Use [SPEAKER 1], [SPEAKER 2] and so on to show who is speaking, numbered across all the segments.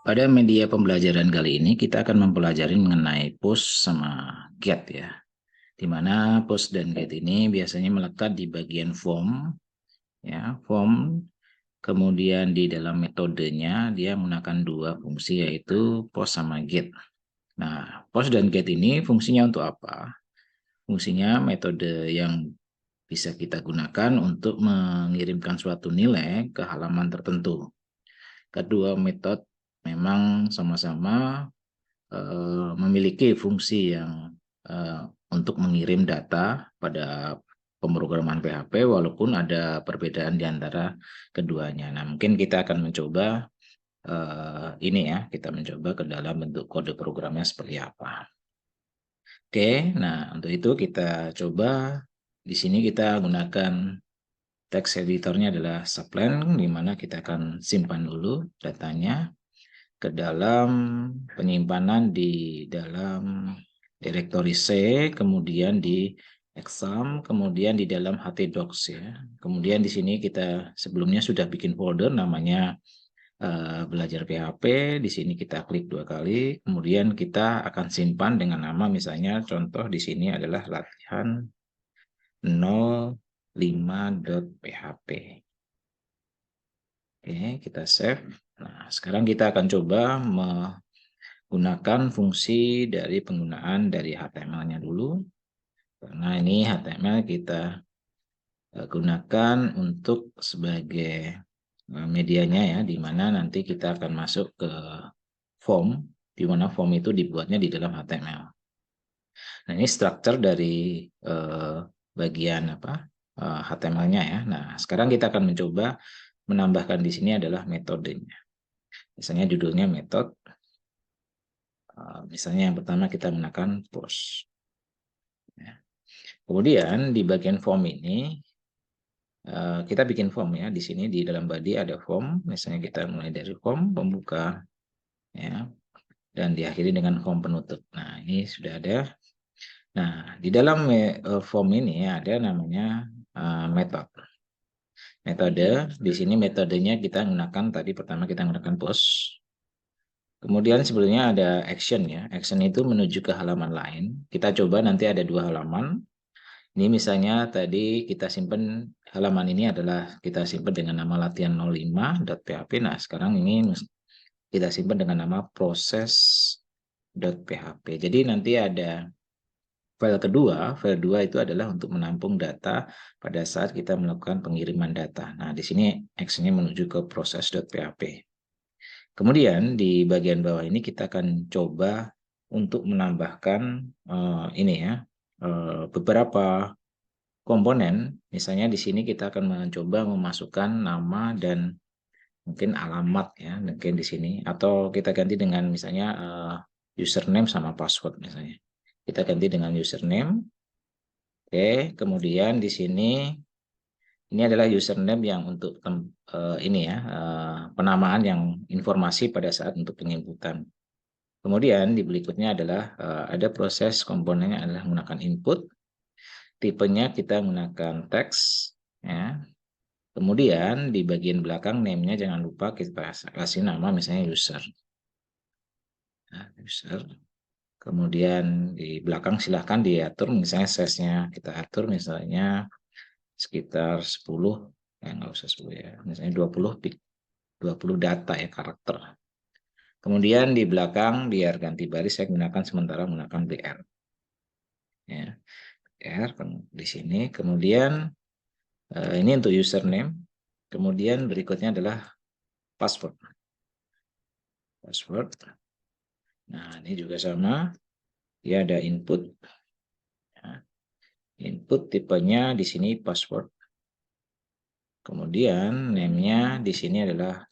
[SPEAKER 1] Pada media pembelajaran kali ini kita akan mempelajari mengenai post sama get ya. Di mana post dan get ini biasanya melekat di bagian form ya, form. Kemudian di dalam metodenya dia menggunakan dua fungsi yaitu post sama get. Nah, post dan get ini fungsinya untuk apa? Fungsinya metode yang bisa kita gunakan untuk mengirimkan suatu nilai ke halaman tertentu. Kedua metode memang sama-sama memiliki fungsi yang untuk mengirim data pada pemrograman PHP walaupun ada perbedaan di antara keduanya. Nah, mungkin kita akan mencoba ini ya, kita mencoba ke dalam bentuk kode programnya seperti apa. Oke, nah untuk itu kita coba di sini kita gunakan text editornya adalah Sublime, di mana kita akan simpan dulu datanya ke dalam penyimpanan di dalam direktori C, kemudian di exam, kemudian di dalam htdocs ya. Kemudian di sini kita sebelumnya sudah bikin folder namanya belajar PHP. Di sini kita klik 2 kali, kemudian kita akan simpan dengan nama misalnya contoh di sini adalah latihan 05.php. Oke, kita save. Nah, sekarang kita akan coba menggunakan fungsi dari penggunaan dari HTML-nya dulu. Karena ini HTML kita gunakan untuk sebagai medianya ya, di mana nanti kita akan masuk ke form, di mana form itu dibuatnya di dalam HTML. Nah, ini structure dari bagian HTML-nya ya. Nah, sekarang kita akan mencoba menambahkan di sini adalah metodenya. Misalnya judulnya metode. Misalnya yang pertama kita menggunakan post. Ya. Kemudian di bagian form ini kita bikin form ya. Di sini di dalam body ada form. Misalnya kita mulai dari form pembuka ya, dan diakhiri dengan form penutup. Nah, ini sudah ada. Nah, di dalam form ini ada namanya metode. Metode di sini metodenya kita gunakan tadi pertama kita gunakan post. Kemudian sebelumnya ada action ya. Action itu menuju ke halaman lain. Kita coba nanti ada 2 halaman. Ini misalnya tadi kita simpan halaman ini adalah kita simpan dengan nama latihan 05.php. Nah, sekarang ini kita simpan dengan nama proses.php. Jadi nanti ada file kedua. File 2 itu adalah untuk menampung data pada saat kita melakukan pengiriman data. Nah, di sini actionnya menuju ke proses.php. Kemudian di bagian bawah ini kita akan coba untuk menambahkan ini ya, beberapa komponen. Misalnya di sini kita akan mencoba memasukkan nama dan mungkin alamat ya, mungkin di sini, atau kita ganti dengan misalnya username sama password misalnya. Kita ganti dengan username. Oke, kemudian di sini ini adalah username yang untuk ini ya, penamaan yang informasi pada saat untuk penginputan. Kemudian di berikutnya adalah ada proses komponennya adalah menggunakan input. Tipenya kita menggunakan teks ya. Kemudian di bagian belakang name-nya jangan lupa kita kasih nama misalnya user. Nah, user. Kemudian di belakang silahkan diatur misalnya size-nya kita atur misalnya sekitar 10 ya, nggak usah 10 ya, misalnya 20 data ya, karakter. Kemudian di belakang biar ganti baris saya gunakan sementara menggunakan BR ya, BR di sini. Kemudian ini untuk username. Kemudian berikutnya adalah password. Nah, ini juga sama, dia ada input ya. Input tipenya di sini password. Kemudian name-nya di sini adalah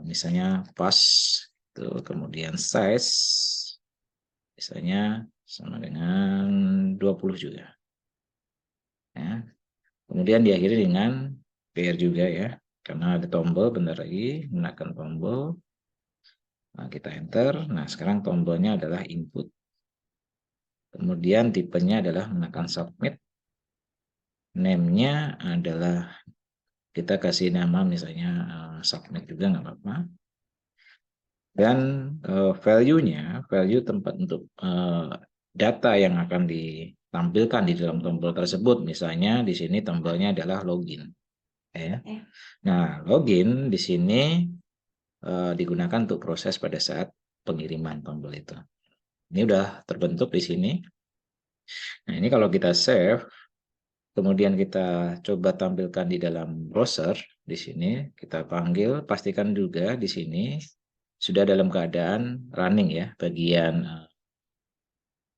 [SPEAKER 1] misalnya pass, kemudian size misalnya sama dengan 20 juga. Ya. Kemudian diakhiri dengan PR juga ya, karena ada tombol, bentar lagi gunakan tombol. Nah, kita enter. Nah, sekarang tombolnya adalah input. Kemudian tipenya adalah menekan submit. Name-nya adalah kita kasih nama misalnya submit juga nggak apa-apa. Dan value tempat untuk data yang akan ditampilkan di dalam tombol tersebut. Misalnya di sini tombolnya adalah login. Ya. Nah, login di sini digunakan untuk proses pada saat pengiriman tombol itu. Ini udah terbentuk di sini. Nah, ini kalau kita save, kemudian kita coba tampilkan di dalam browser, di sini kita panggil, pastikan juga di sini sudah dalam keadaan running ya, bagian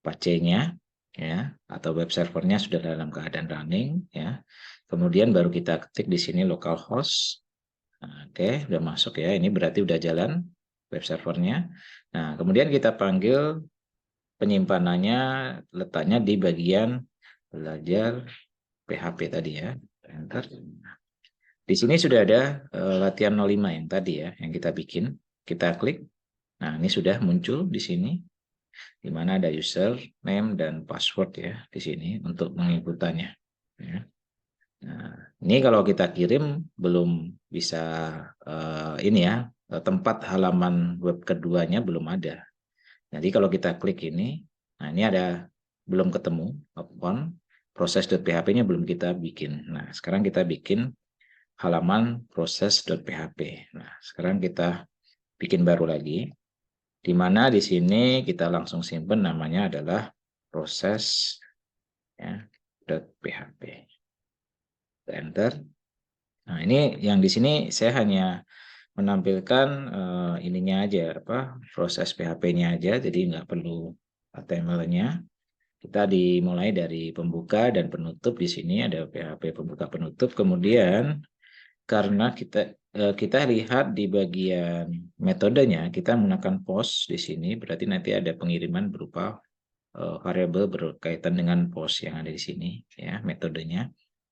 [SPEAKER 1] Apache-nya ya, atau web servernya sudah dalam keadaan running ya. Kemudian baru kita ketik di sini localhost. Nah, oke, udah masuk ya. Ini berarti udah jalan web servernya. Nah, kemudian kita panggil penyimpanannya, letaknya di bagian belajar PHP tadi ya. Enter. Di sini sudah ada latihan 05 yang tadi ya, yang kita bikin. Kita klik. Nah, ini sudah muncul di sini, di mana ada user, name, dan password ya di sini untuk menginputannya. Ya. Nah, ini kalau kita kirim belum bisa ini ya, tempat halaman web keduanya belum ada. Jadi kalau kita klik ini, nah ini ada belum ketemu open, proses.php-nya belum kita bikin. Nah, sekarang kita bikin halaman proses.php. Nah, sekarang kita bikin baru lagi, di mana di sini kita langsung simpan namanya adalah proses ya, .php. Enter. Nah, ini yang di sini saya hanya menampilkan ininya aja, apa proses PHP-nya aja, jadi nggak perlu HTML-nya. Kita dimulai dari pembuka dan penutup. Di sini ada PHP pembuka penutup. Kemudian karena kita lihat di bagian metodenya, kita menggunakan post di sini, berarti nanti ada pengiriman berupa variabel berkaitan dengan post yang ada di sini, ya metodenya.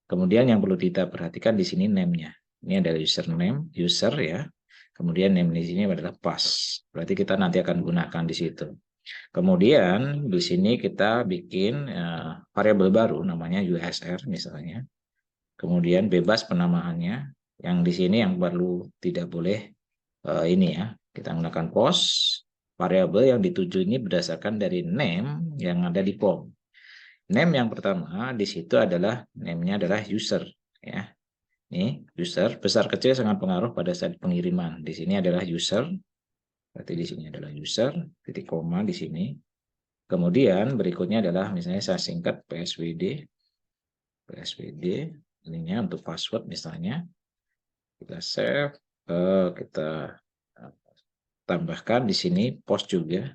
[SPEAKER 1] Kemudian yang perlu kita perhatikan di sini name-nya. Ini adalah username, user ya. Kemudian name di sini adalah pass. Berarti kita nanti akan gunakan di situ. Kemudian di sini kita bikin variabel baru namanya USR misalnya. Kemudian bebas penamaannya. Yang di sini yang perlu tidak boleh ini ya. Kita menggunakan post. Variabel yang dituju ini berdasarkan dari name yang ada di form. Name yang pertama di situ adalah name-nya adalah user ya. Ini user besar kecil sangat pengaruh pada saat pengiriman. Di sini adalah user. Berarti di sini adalah user, titik koma di sini. Kemudian berikutnya adalah misalnya saya singkat PSWD. PSWD ininya untuk password misalnya. Kita save, kita tambahkan di sini post juga.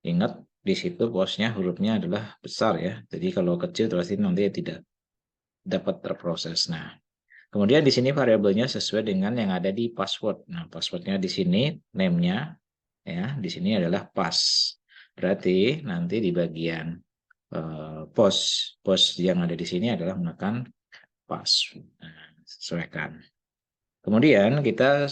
[SPEAKER 1] Ingat di situ postnya hurufnya adalah besar ya. Jadi kalau kecil berarti nanti tidak dapat terproses. Nah, kemudian di sini variabelnya sesuai dengan yang ada di password. Nah, passwordnya di sini, name-nya ya, di sini adalah pass. Berarti nanti di bagian post yang ada di sini adalah menggunakan pass. Nah, sesuaikan. Kemudian kita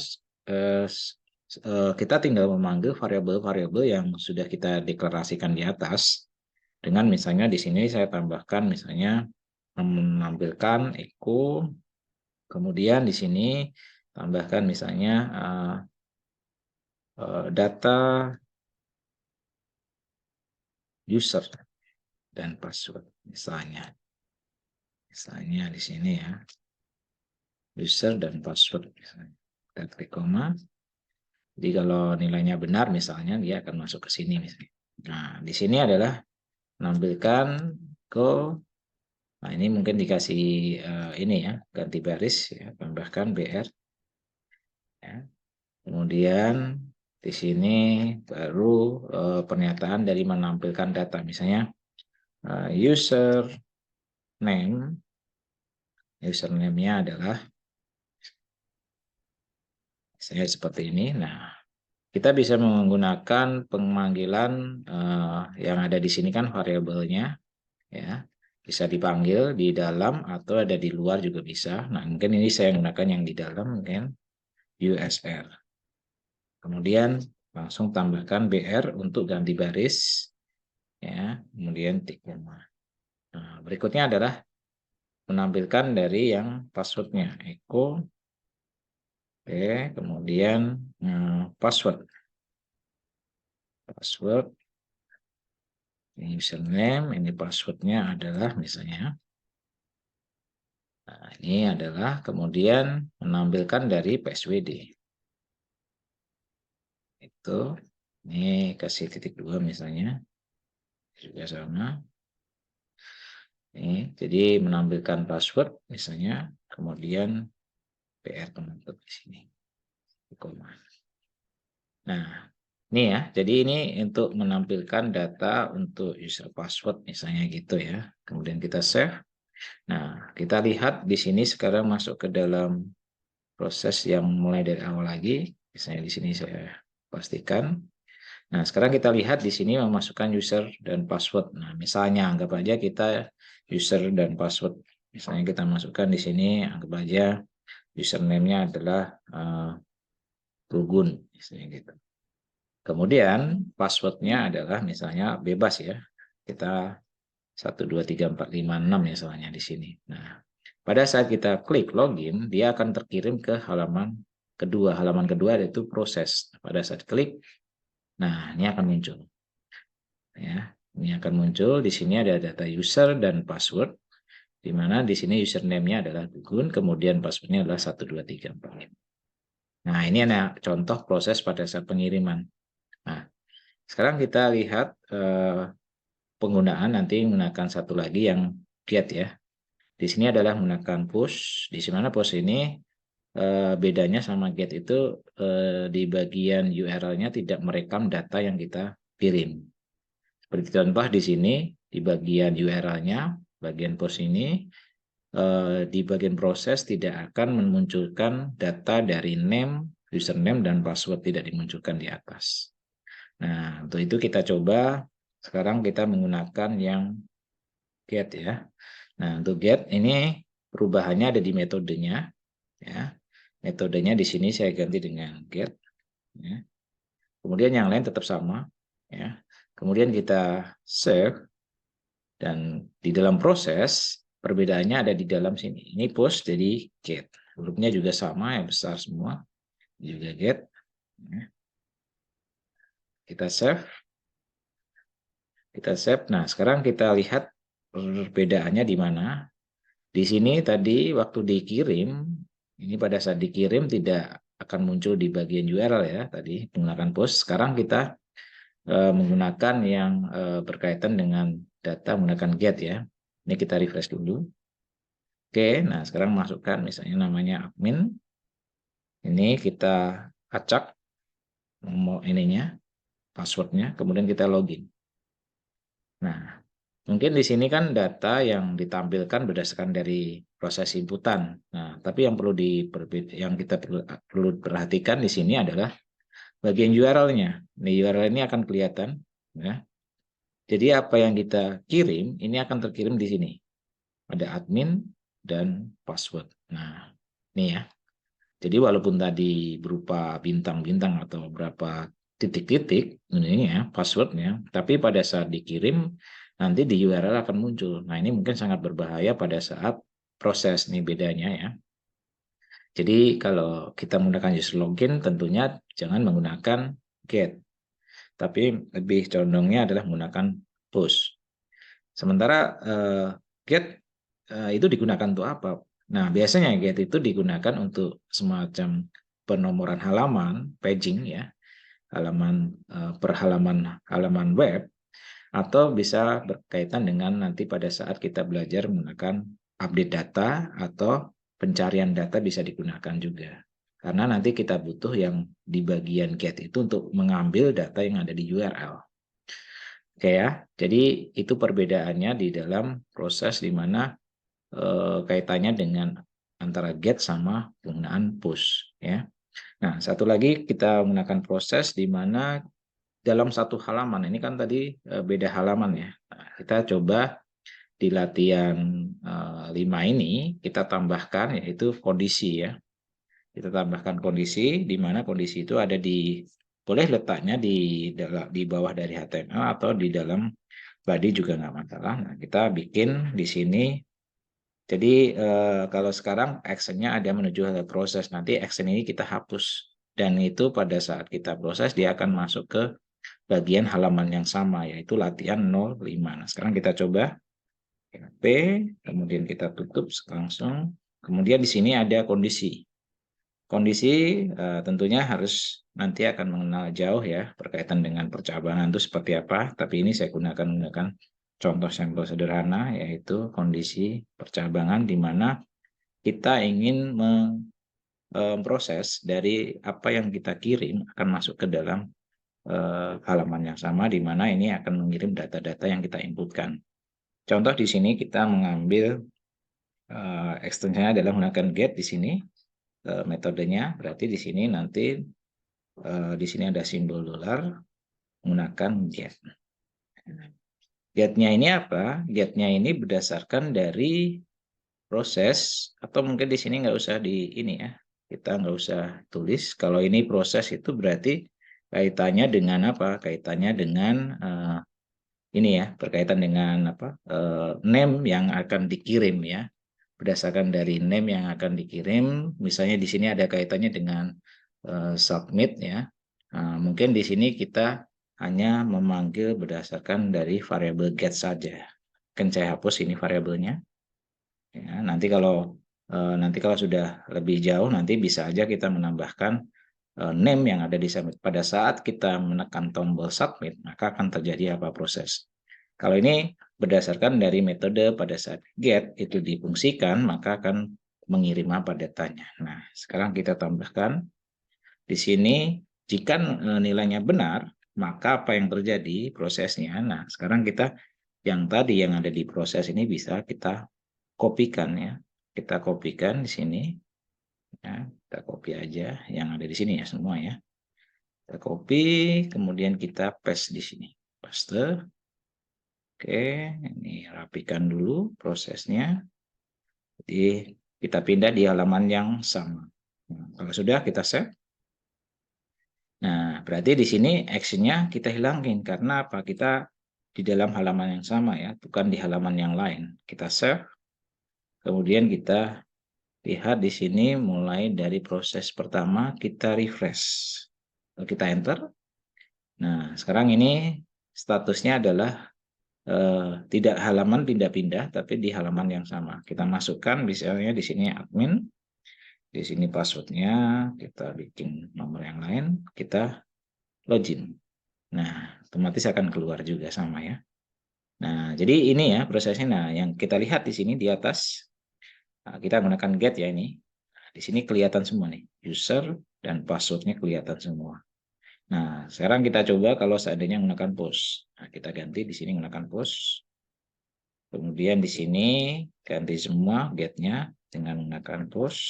[SPEAKER 1] tinggal memanggil variabel-variabel yang sudah kita deklarasikan di atas. Dengan misalnya di sini saya tambahkan misalnya menampilkan echo. Kemudian di sini tambahkan misalnya data user dan password misalnya di sini ya, user dan password misalnya. Kita klik koma. Jadi kalau nilainya benar misalnya dia akan masuk ke sini misalnya. Nah, di sini adalah menampilkan ke, nah ini mungkin dikasih ini ya, ganti baris ya, tambahkan BR ya. Kemudian di sini baru pernyataan dari menampilkan data misalnya username-nya adalah saya seperti ini. Nah, kita bisa menggunakan pemanggilan yang ada di sini kan variabelnya ya. Bisa dipanggil di dalam atau ada di luar juga bisa. Nah, mungkin ini saya gunakan yang di dalam mungkin USR. Kemudian langsung tambahkan BR untuk ganti baris ya, kemudian titik koma. Nah, berikutnya adalah menampilkan dari yang passwordnya echo kemudian password. password, ini username, ini passwordnya adalah misalnya. Nah, ini adalah kemudian menampilkan dari PSWD. Itu, ini kasih titik 2 misalnya, juga sama. Ini, jadi menampilkan password misalnya, kemudian PR penutup di sini. Koma. Nah, ini ya. Jadi ini untuk menampilkan data untuk user password misalnya gitu ya. Kemudian kita save. Nah, kita lihat di sini sekarang masuk ke dalam proses yang mulai dari awal lagi. Misalnya di sini saya pastikan. Nah, sekarang kita lihat di sini memasukkan user dan password. Nah, misalnya anggap aja kita user dan password. Misalnya kita masukkan di sini, anggap aja username-nya adalah Gugun, misalnya gitu. Kemudian passwordnya adalah misalnya bebas ya. Kita 1, 2, 3, 4, 5, 6 misalnya di sini. Nah, pada saat kita klik login, dia akan terkirim ke halaman kedua. Halaman kedua yaitu proses. Pada saat klik, nah ini akan muncul. Ya, ini akan muncul. Di sini ada data user dan password. Di mana di sini username-nya adalah Gugun, kemudian passwordnya adalah 1, 2, 3, 4, 5. Nah, ini ada contoh proses pada saat pengiriman. Nah, sekarang kita lihat penggunaan nanti menggunakan satu lagi yang get ya. Di sini adalah menggunakan push. Di mana push ini bedanya sama get itu di bagian URL-nya tidak merekam data yang kita kirim. Seperti contoh di sini di bagian URL-nya, bagian push ini di bagian proses tidak akan memunculkan data dari name, username dan password tidak dimunculkan di atas. Nah, untuk itu kita coba sekarang kita menggunakan yang get ya. Nah, untuk get ini perubahannya ada di metodenya ya. Metodenya di sini saya ganti dengan get ya. Kemudian yang lain tetap sama ya. Kemudian kita save dan di dalam proses perbedaannya ada di dalam sini. Ini post jadi get. Hurufnya juga sama yang besar semua. Juga get. Ya. Kita save. Kita save. Nah, sekarang kita lihat perbedaannya di mana. Di sini tadi waktu dikirim, ini pada saat dikirim tidak akan muncul di bagian URL ya, tadi menggunakan post. Sekarang kita menggunakan yang berkaitan dengan data menggunakan get ya. Ini kita refresh dulu. Oke, nah sekarang masukkan misalnya namanya admin. Ini kita acak ininya, passwordnya, kemudian kita login. Nah, mungkin di sini kan data yang ditampilkan berdasarkan dari proses inputan. Nah, tapi yang kita perlu perhatikan di sini adalah bagian URL-nya. Di URL ini akan kelihatan ya. Jadi apa yang kita kirim ini akan terkirim di sini. Ada admin dan password. Nah, ini ya. Jadi walaupun tadi berupa bintang-bintang atau berapa titik-titik ini ya passwordnya, tapi pada saat dikirim nanti di URL akan muncul. Nah, ini mungkin sangat berbahaya pada saat proses, nih bedanya ya. Jadi kalau kita menggunakan user login tentunya jangan menggunakan get, tapi lebih condongnya adalah menggunakan push. Sementara get itu digunakan untuk apa? Nah, biasanya get itu digunakan untuk semacam penomoran halaman, paging ya, halaman per halaman web, atau bisa berkaitan dengan nanti pada saat kita belajar menggunakan update data atau pencarian data bisa digunakan juga. Karena nanti kita butuh yang di bagian get itu untuk mengambil data yang ada di URL. Oke ya, jadi itu perbedaannya di dalam proses di mana kaitannya dengan antara get sama penggunaan push ya. Nah, satu lagi kita menggunakan proses di mana dalam satu halaman ini kan tadi beda halaman ya. Nah, kita coba di latihan 5 ini kita tambahkan yaitu kondisi ya. Kita tambahkan kondisi di mana kondisi itu ada boleh letaknya di bawah dari HTML atau di dalam body juga nggak masalah. Nah, kita bikin di sini. Jadi kalau sekarang actionnya ada menuju ke proses, nanti action ini kita hapus dan itu pada saat kita proses dia akan masuk ke bagian halaman yang sama, yaitu latihan 05. Nah, sekarang kita coba P, kemudian kita tutup langsung. Kemudian di sini ada kondisi. Kondisi tentunya harus nanti akan mengenal jauh ya berkaitan dengan percabangan itu seperti apa. Tapi ini saya gunakan contoh sampel sederhana, yaitu kondisi percabangan di mana kita ingin memproses dari apa yang kita kirim akan masuk ke dalam halaman yang sama, di mana ini akan mengirim data-data yang kita inputkan. Contoh di sini kita mengambil ekstensinya adalah menggunakan get di sini. Metodenya berarti di sini nanti di sini ada simbol dolar menggunakan get. Getnya ini apa? Getnya ini berdasarkan dari proses, atau mungkin di sini nggak usah di ini ya, kita nggak usah tulis. Kalau ini proses itu berarti kaitannya dengan apa? Kaitannya dengan ini ya, berkaitan dengan apa? Name yang akan dikirim ya. Berdasarkan dari name yang akan dikirim, misalnya di sini ada kaitannya dengan submit ya. Nah, mungkin di sini kita hanya memanggil berdasarkan dari variabel get saja. Kan saya hapus ini variabelnya. Ya, nanti kalau sudah lebih jauh, nanti bisa aja kita menambahkan name yang ada di submit. Pada saat kita menekan tombol submit, maka akan terjadi apa proses. Kalau ini berdasarkan dari metode pada saat get itu difungsikan, maka akan mengirim apa datanya. Nah, sekarang kita tambahkan di sini, jika nilainya benar, maka apa yang terjadi prosesnya. Nah, sekarang kita yang tadi yang ada di proses ini bisa kita kopikan ya. Kita kopikan di sini. Ya, kita copy aja yang ada di sini ya semua ya. Kita copy, kemudian kita paste di sini. Paste. Oke, ini rapikan dulu prosesnya. Jadi kita pindah di halaman yang sama. Nah, kalau sudah kita save. Nah, berarti di sini action-nya kita hilangin karena apa? Kita di dalam halaman yang sama ya, bukan di halaman yang lain. Kita save. Kemudian kita lihat di sini mulai dari proses pertama kita refresh. Kita enter. Nah, sekarang ini statusnya adalah tidak halaman pindah-pindah, tapi di halaman yang sama. Kita masukkan misalnya di sini admin, di sini passwordnya, kita bikin nomor yang lain, kita login. Nah, otomatis akan keluar juga sama ya. Nah, jadi ini ya prosesnya. Nah, yang kita lihat di sini di atas, kita gunakan get ya ini. Di sini kelihatan semua nih, user dan passwordnya kelihatan semua. Nah, sekarang kita coba kalau seandainya menggunakan post. Nah, kita ganti di sini menggunakan post. Kemudian di sini ganti semua get-nya dengan menggunakan post.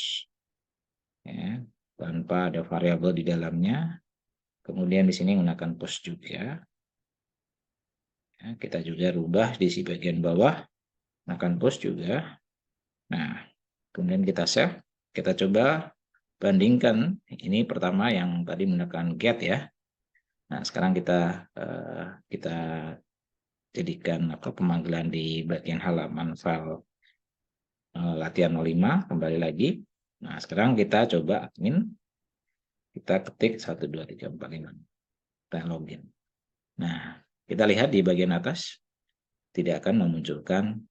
[SPEAKER 1] Ya, tanpa ada variabel di dalamnya. Kemudian di sini menggunakan post juga. Ya, kita juga rubah di bagian bawah. Menggunakan post juga. Nah, kemudian kita save. Kita coba bandingkan. Ini pertama yang tadi menggunakan get ya. Nah, sekarang kita jadikan pemanggilan di bagian halaman file latihan 05 kembali lagi. Nah, sekarang kita coba admin, kita ketik 1 2 3 4 5 kita login. Nah, kita lihat di bagian atas tidak akan memunculkan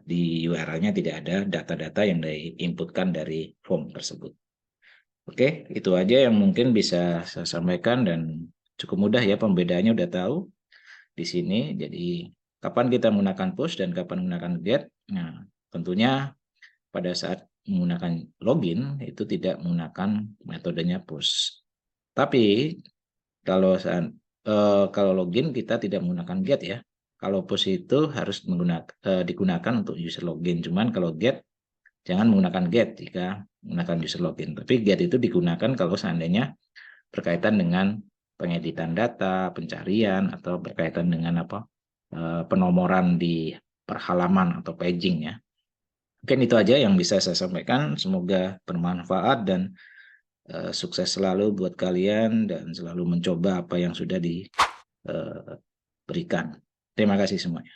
[SPEAKER 1] di URL-nya tidak ada data-data yang diinputkan dari form tersebut. Oke, itu aja yang mungkin bisa saya sampaikan dan cukup mudah ya, pembedaannya udah tahu di sini. Jadi kapan kita menggunakan push dan kapan menggunakan get. Nah, tentunya pada saat menggunakan login itu tidak menggunakan metodenya push. Tapi kalau login kita tidak menggunakan get ya. Kalau push itu harus digunakan untuk user login. Cuman kalau get jangan menggunakan get jika menggunakan user login. Tapi get itu digunakan kalau seandainya berkaitan dengan pengeditan data, pencarian, atau berkaitan dengan penomoran di perhalaman atau paging ya. Mungkin itu aja yang bisa saya sampaikan. Semoga bermanfaat dan sukses selalu buat kalian dan selalu mencoba apa yang sudah diberikan. Terima kasih semuanya.